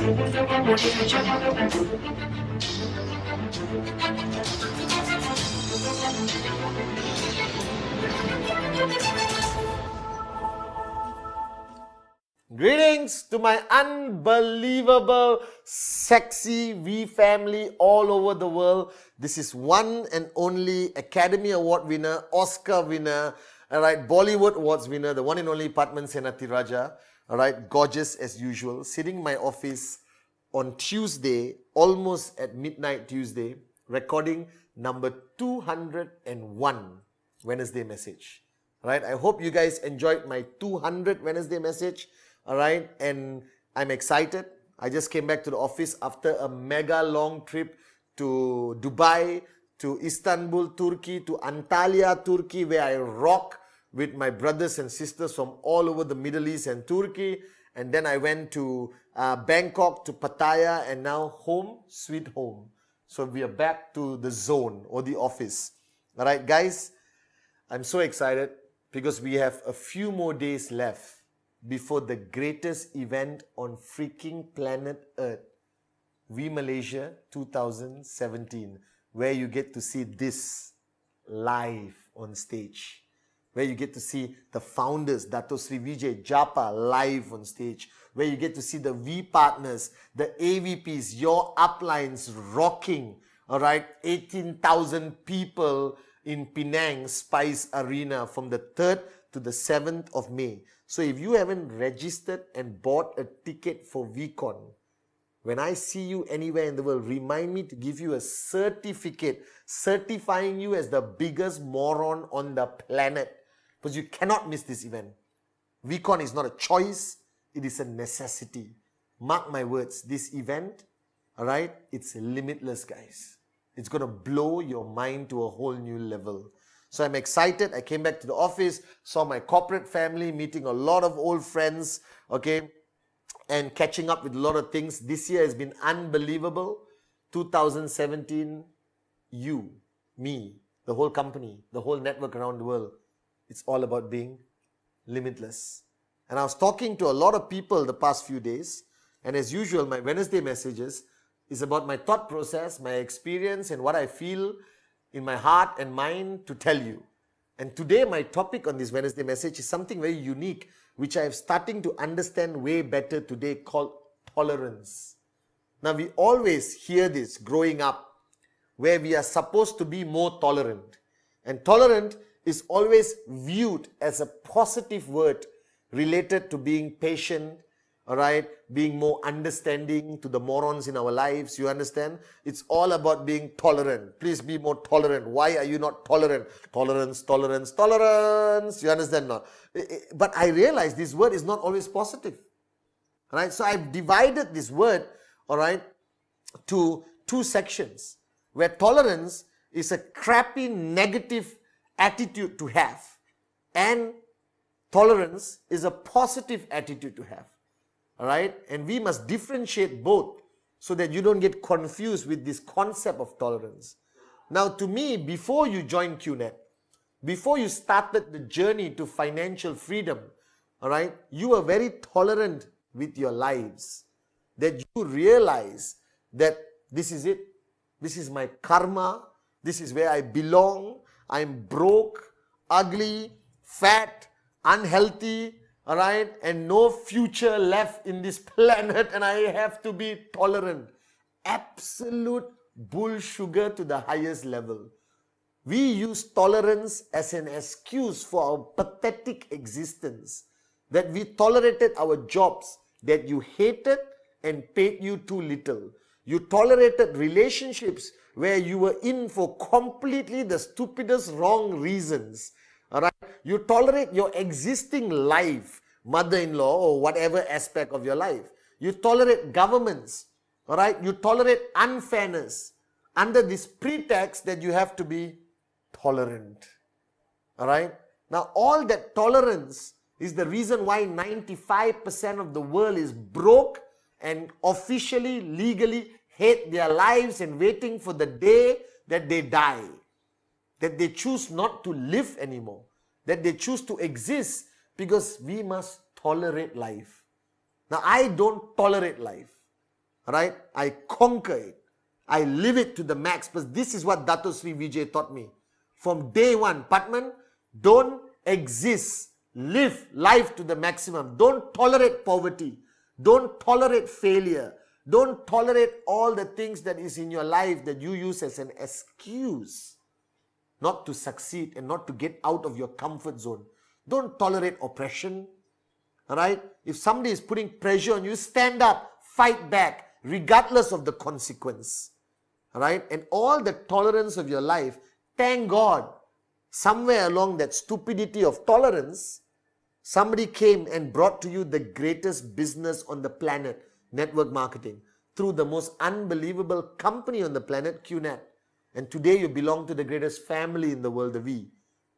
Greetings to my unbelievable, sexy V family all over the world. This is one and only Academy Award winner, Oscar winner, all right, Bollywood Awards winner, the one and only Padman Senathirajah, all right, gorgeous as usual, sitting in my office on Tuesday, almost at midnight Tuesday, recording number 201 Wednesday message. All right, I hope you guys enjoyed my 200 Wednesday message. All right, and I'm excited. I just came back to the office after a mega long trip to Dubai, to Istanbul, Turkey, to Antalya, Turkey, where I rock with my brothers and sisters from all over the Middle East and Turkey. And then I went to Bangkok, to Pattaya, and now home, sweet home. So we are back to the zone or the office. All right, guys, I'm so excited because we have a few more days left before the greatest event on freaking planet Earth, V Malaysia 2017, where you get to see this live on stage, where you get to see the founders, Dato Sri Vijay Japa, live on stage, where you get to see the V partners, the AVPs, your uplines rocking, all right, 18,000 people in Penang Spice Arena from the 3rd to the 7th of May. So if you haven't registered and bought a ticket for VCon, when I see you anywhere in the world, remind me to give you a certificate certifying you as the biggest moron on the planet, because you cannot miss this event. VCon is not a choice, it is a necessity. Mark my words, this event, all right, it's limitless, guys. It's going to blow your mind to a whole new level. So I'm excited. I came back to the office, saw my corporate family, meeting a lot of old friends, okay, and catching up with a lot of things. This year has been unbelievable. 2017, you, me, the whole company, the whole network around the world, it's all about being limitless. And I was talking to a lot of people the past few days, and as usual, my Wednesday messages is about my thought process, my experience, and what I feel in my heart and mind to tell you. And today my topic on this Wednesday message is something very unique, which I am starting to understand way better today, called tolerance. Now we always hear this growing up, where we are supposed to be more tolerant. And tolerant is always viewed as a positive word related to being patient, all right, being more understanding to the morons in our lives. You understand? It's all about being tolerant. Please be more tolerant. Why are you not tolerant? Tolerance, tolerance, tolerance. You understand now? But I realize this word is not always positive. All right? So I've divided this word, all right, to two sections, where tolerance is a crappy negative attitude to have, and tolerance is a positive attitude to have. All right, and we must differentiate both so that you don't get confused with this concept of tolerance. Now, to me, before you joined QNet, before you started the journey to financial freedom, all right, you were very tolerant with your lives. That you realize that this is it. This is my karma. This is where I belong. I'm broke, ugly, fat, unhealthy, all right, and no future left in this planet, and I have to be tolerant. Absolute bull sugar to the highest level. We use tolerance as an excuse for our pathetic existence, that we tolerated our jobs that you hated and paid you too little. You tolerated relationships where you were in for completely the stupidest wrong reasons. All right, you tolerate your existing life, mother-in-law or whatever aspect of your life. You tolerate governments. All right, you tolerate unfairness under this pretext that you have to be tolerant. All right, now all that tolerance is the reason why 95% of the world is broke and officially, legally hate their lives and waiting for the day that they die. That they choose not to live anymore. That they choose to exist because we must tolerate life. Now, I don't tolerate life. right? I conquer it. I live it to the max. But this is what Dato Sri Vijay taught me. From day one, Patman, don't exist. Live life to the maximum. Don't tolerate poverty. Don't tolerate failure. Don't tolerate all the things that is in your life that you use as an excuse not to succeed and not to get out of your comfort zone. Don't tolerate oppression. Alright? If somebody is putting pressure on you, stand up, fight back, regardless of the consequence. Alright? And all the tolerance of your life, thank God, somewhere along that stupidity of tolerance, somebody came and brought to you the greatest business on the planet, network marketing, through the most unbelievable company on the planet, QNet. And today you belong to the greatest family in the world, the V,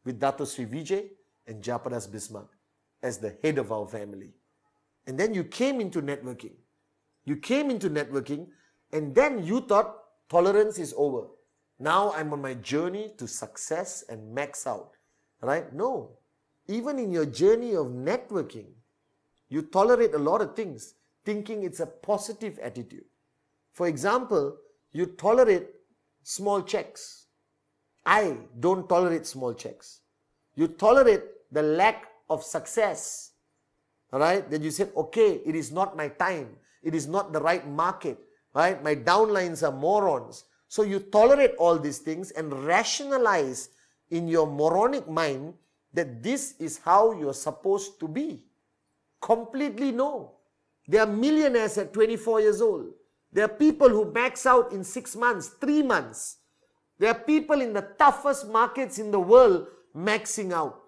with Dato Sri Vijay and Japadas Bismarck as the head of our family. And then you came into networking. You came into networking and then you thought tolerance is over. Now I'm on my journey to success and max out. Right? No. Even in your journey of networking, you tolerate a lot of things, thinking it's a positive attitude. For example, you tolerate small checks. I don't tolerate small checks. You tolerate the lack of success. Alright? Then you said, okay, it is not my time. It is not the right market. Right? My downlines are morons. So you tolerate all these things and rationalize in your moronic mind that this is how you're supposed to be. Completely no. There are millionaires at 24 years old. There are people who max out in 6 months, 3 months. There are people in the toughest markets in the world maxing out.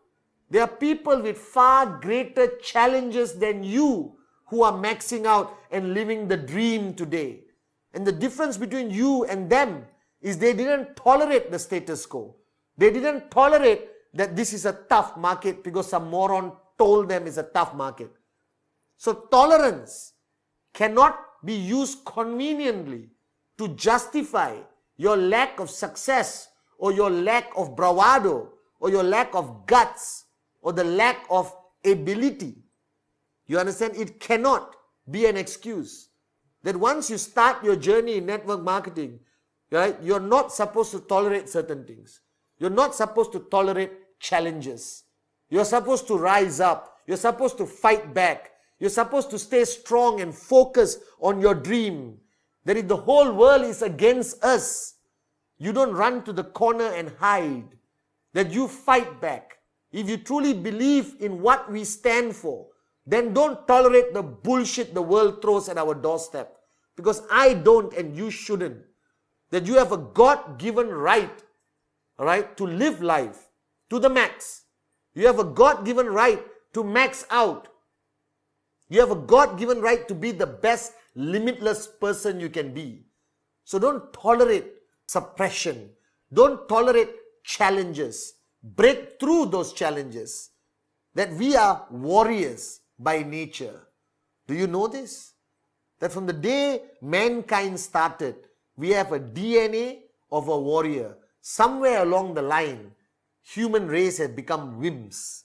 There are people with far greater challenges than you who are maxing out and living the dream today. And the difference between you and them is they didn't tolerate the status quo. They didn't tolerate that this is a tough market because some moron told them it's a tough market. So tolerance cannot be used conveniently to justify your lack of success or your lack of bravado or your lack of guts or the lack of ability. You understand? It cannot be an excuse. That once you start your journey in network marketing, right, you're not supposed to tolerate certain things. You're not supposed to tolerate challenges. You're supposed to rise up. You're supposed to fight back. You're supposed to stay strong and focus on your dream. That if the whole world is against us, you don't run to the corner and hide. That you fight back. If you truly believe in what we stand for, then don't tolerate the bullshit the world throws at our doorstep. Because I don't and you shouldn't. That you have a God-given right, alright, to live life to the max. You have a God-given right to max out. You have a God-given right to be the best limitless person you can be. So don't tolerate suppression. Don't tolerate challenges. Break through those challenges. That we are warriors by nature. Do you know this? That from the day mankind started, we have a DNA of a warrior. Somewhere along the line, human race has become wimps.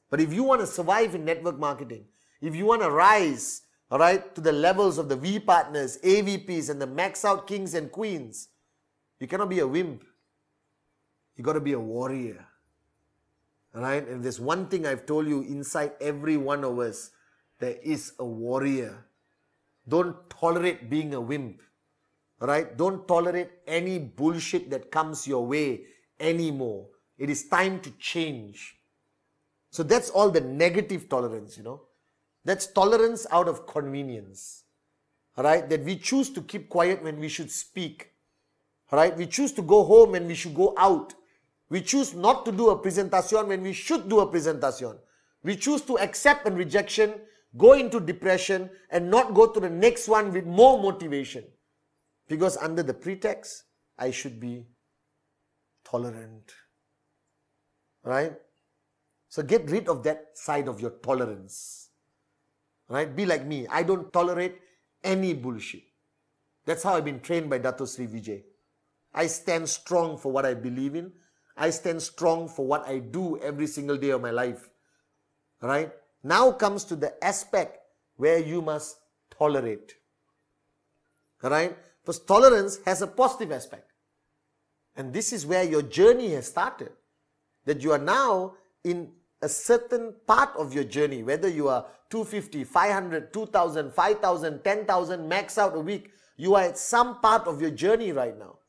But if you want to survive in network marketing, if you want to rise, alright, to the levels of the V partners, AVPs and the max out kings and queens, you cannot be a wimp. You got to be a warrior. Alright, and there's one thing I've told you inside every one of us, there is a warrior. Don't tolerate being a wimp. Alright, don't tolerate any bullshit that comes your way anymore. It is time to change. So that's all the negative tolerance, you know. That's tolerance out of convenience. Alright, that we choose to keep quiet when we should speak. Alright, we choose to go home when we should go out. We choose not to do a presentation when we should do a presentation. We choose to accept and rejection, go into depression and not go to the next one with more motivation. Because under the pretext, I should be tolerant. Right? So get rid of that side of your tolerance. Right? Be like me. I don't tolerate any bullshit. That's how I've been trained by Dato Sri Vijay. I stand strong for what I believe in. I stand strong for what I do every single day of my life. Right? Now comes to the aspect where you must tolerate. Alright? Because tolerance has a positive aspect. And this is where your journey has started. That you are now in a certain part of your journey, whether you are 250, 500, 2,000, 5,000, 10,000, max out a week, you are at some part of your journey right now.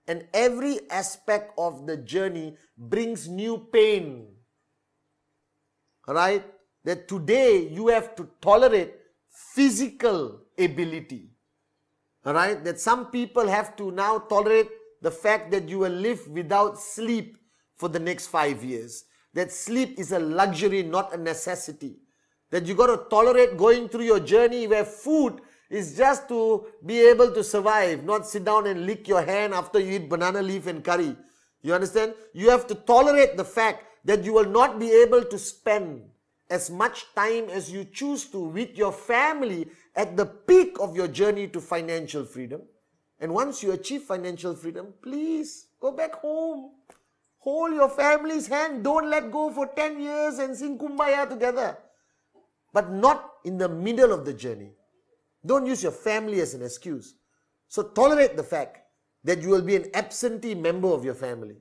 And every aspect of the journey brings new pain. Alright? That today you have to tolerate physical ability. Alright? That some people have to now tolerate the fact that you will live without sleep for the next 5 years. That sleep is a luxury, not a necessity. That you got to tolerate going through your journey where food is just to be able to survive, not sit down and lick your hand after you eat banana leaf and curry. You understand? You have to tolerate the fact that you will not be able to spend as much time as you choose to with your family at the peak of your journey to financial freedom. And once you achieve financial freedom, please go back home. Hold your family's hand. Don't let go for 10 years and sing Kumbaya together. But not in the middle of the journey. Don't use your family as an excuse. So tolerate the fact that you will be an absentee member of your family.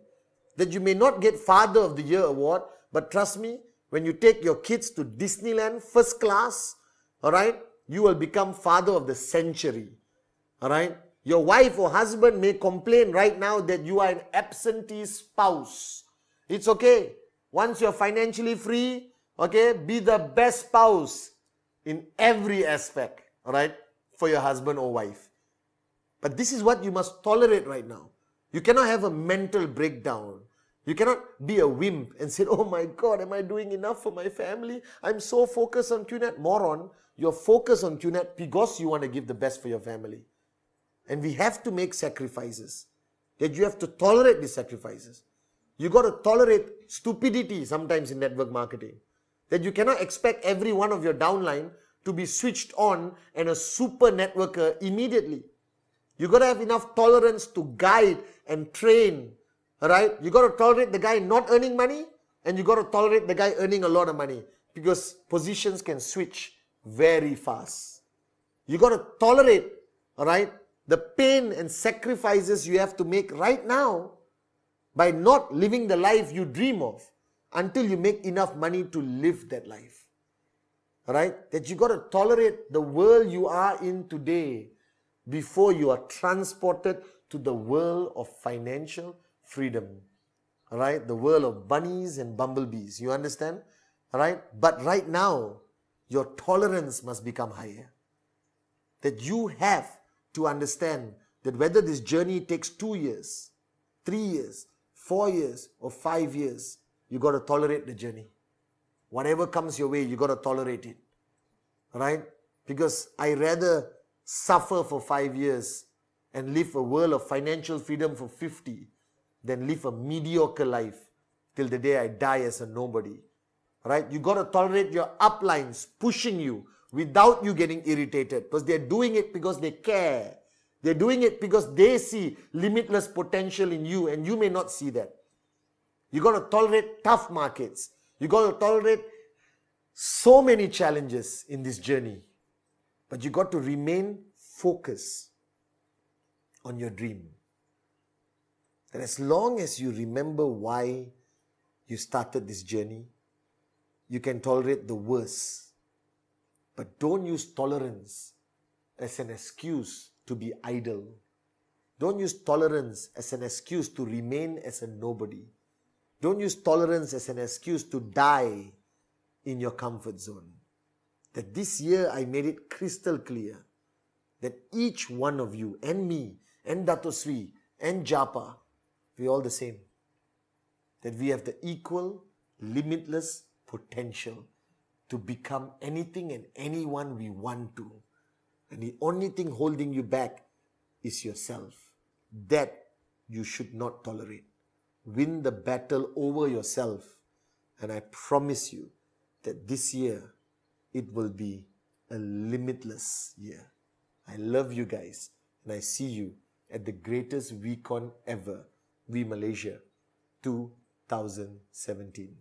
That you may not get Father of the Year award, but trust me, when you take your kids to Disneyland first class, alright, you will become Father of the Century. Alright? Your wife or husband may complain right now that you are an absentee spouse. It's okay. Once you're financially free, okay, be the best spouse in every aspect, alright, for your husband or wife. But this is what you must tolerate right now. You cannot have a mental breakdown. You cannot be a wimp and say, oh my God, am I doing enough for my family? I'm so focused on QNET. Moron, you're focused on QNET because you want to give the best for your family. And we have to make sacrifices. That you have to tolerate these sacrifices. You got to tolerate stupidity sometimes in network marketing. That you cannot expect every one of your downline to be switched on and a super networker immediately. You got to have enough tolerance to guide and train. Alright? You got to tolerate the guy not earning money, and you got to tolerate the guy earning a lot of money, because positions can switch very fast. You got to tolerate, alright, the pain and sacrifices you have to make right now by not living the life you dream of until you make enough money to live that life. Alright? That you got to tolerate the world you are in today before you are transported to the world of financial freedom. Alright? The world of bunnies and bumblebees. You understand? Alright? But right now, your tolerance must become higher. That you have to understand that whether this journey takes 2 years, 3 years, 4 years, or 5 years, you got to tolerate the journey. Whatever comes your way, you got to tolerate it. Right? Because I rather suffer for 5 years and live a world of financial freedom for 50 than live a mediocre life till the day I die as a nobody. Right? You got to tolerate your uplines pushing you without you getting irritated, because they're doing it because they care. They're doing it because they see limitless potential in you and you may not see that. You got to tolerate tough markets. You got to tolerate so many challenges in this journey. But you got to remain focused on your dream. That as long as you remember why you started this journey, you can tolerate the worst. But don't use tolerance as an excuse to be idle. Don't use tolerance as an excuse to remain as a nobody. Don't use tolerance as an excuse to die in your comfort zone. That this year I made it crystal clear that each one of you and me and Dato Sri and Japa, we're all the same. That we have the equal, limitless potential to become anything and anyone we want to. And the only thing holding you back is yourself. That you should not tolerate. Win the battle over yourself. And I promise you that this year, it will be a limitless year. I love you guys. And I see you at the greatest VCon ever, V Malaysia 2017.